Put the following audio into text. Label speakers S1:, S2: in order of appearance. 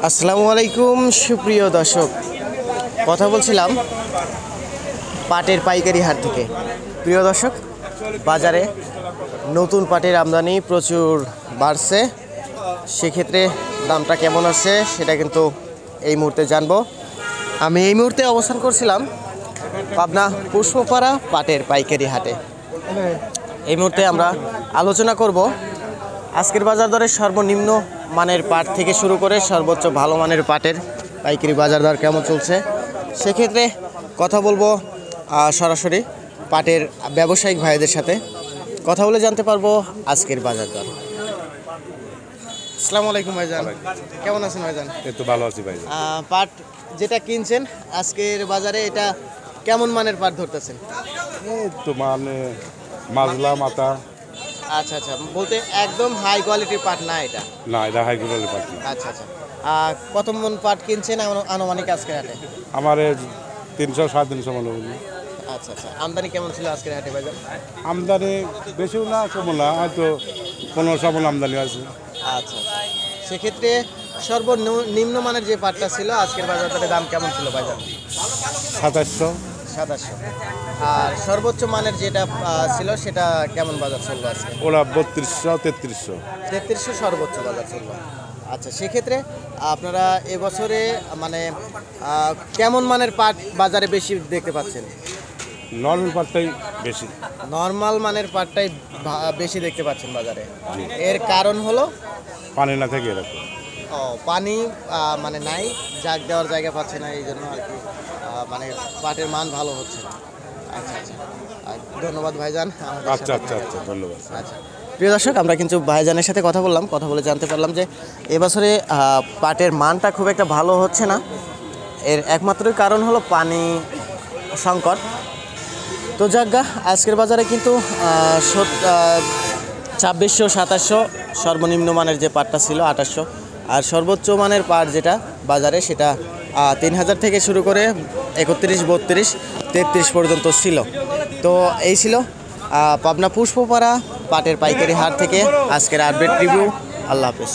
S1: আসসালামু আলাইকুম সুপ্রিয় দর্শক, কথা বলছিলাম পাটের পাইকারি হাট থেকে। প্রিয় দর্শক, বাজারে নতুন পাটের আমদানি প্রচুর বাড়ছে, সেক্ষেত্রে দামটা কেমন আছে সেটা কিন্তু এই মুহূর্তে জানবো। আমি এই মুহূর্তে অবস্থান করছিলাম পাবনা পুষ্পপাড়া পাটের পাইকারি হাটে। এই মুহূর্তে আমরা আলোচনা করব আজকের বাজার দরে সর্বনিম্ন মানের পাট থেকে শুরু করে সর্বোচ্চ ভালো মানের পাটের পাইকারি বাজার দর কেমন চলছে। সেক্ষেত্রে কথা বলবো সরাসরি পাটের ব্যবসায়িক ভাইদের সাথে, কথা বলে জানতে পারবো আজকের বাজার দর। আসসালামু আলাইকুম ভাইজান, কেমন আছেন ভাইজান?
S2: এই তো ভালো আছি ভাই।
S1: পাট যেটা কিনছেন আজকের বাজারে, এটা কেমন মানের পাট ধরতেছেন?
S2: এই তো মানে মাজলা মাথা।
S1: আচ্ছা আচ্ছা, বলতে একদম হাই কোয়ালিটির পাট না এটা?
S2: না, এটা হাই কোয়ালিটির পাখি।
S1: আচ্ছা আচ্ছা, কত মন পাট কিনছেন আনুমানিক আজকের হাটে?
S2: আমার 300-350 মনে হয়।
S1: আচ্ছা আচ্ছা, আমদানি কেমন ছিল আজকের হাটে ভাইজান?
S2: আমদানি বেশিও না কমও না, হয়তো 1500 মন আমদানি আছে।
S1: আচ্ছা, সেক্ষেত্রে সর্বনিম্ন মানের যে পাটটা ছিল আজকের বাজার দরে দাম কেমন ছিল ভাইজান?
S2: 2700।
S1: 2700। আর সর্বোচ্চ মানের যেটা ছিল সেটা কেমন বাজার চললো আজকে?
S2: ওরা 3200-3300।
S1: 3300 সর্বোচ্চ বাজার চললো। আচ্ছা, সেক্ষেত্রে আপনারা এবছরে মানে কেমন মানের পাট বাজারে বেশি দেখতে পাচ্ছেন?
S2: নর্মাল পাটটাই বেশি।
S1: নর্মাল মানের পাটটাই বেশি দেখতে পাচ্ছেন বাজারে। এর কারণ হলো
S2: পানি না থেকে এরকম।
S1: ও, পানি মানে নাই, জাগ দেওয়ার জায়গা পাচ্ছে না, এই জন্য আর কি মানে পাটের মান ভালো হচ্ছে না। আচ্ছা আচ্ছা, ধন্যবাদ ভাইজান।
S2: আচ্ছা আচ্ছা আচ্ছা, ধন্যবাদ।
S1: আচ্ছা, প্রিয় দর্শক, আমরা কিন্তু ভাইজানের সাথে কথা বললাম, কথা বলে জানতে পারলাম যে এবছরে পাটের মানটা খুব একটা ভালো হচ্ছে না। এর একমাত্রই কারণ হলো পানি সংকট। তো যাজ্ঞা, আজকের বাজারে কিন্তু 2600-2700 সর্বনিম্ন মানের যে পাটটা ছিল 2800, আর সর্বোচ্চ মানের পাট যেটা বাজারে সেটা 3000 থেকে শুরু করে 31, 32, 33 পর্যন্ত ছিল। তো এই ছিল পাবনা পুষ্পপাড়া পাটের পাইকারি হাট থেকে আজকের আপডেট রিভিউ। আল্লাহ হাফেজ।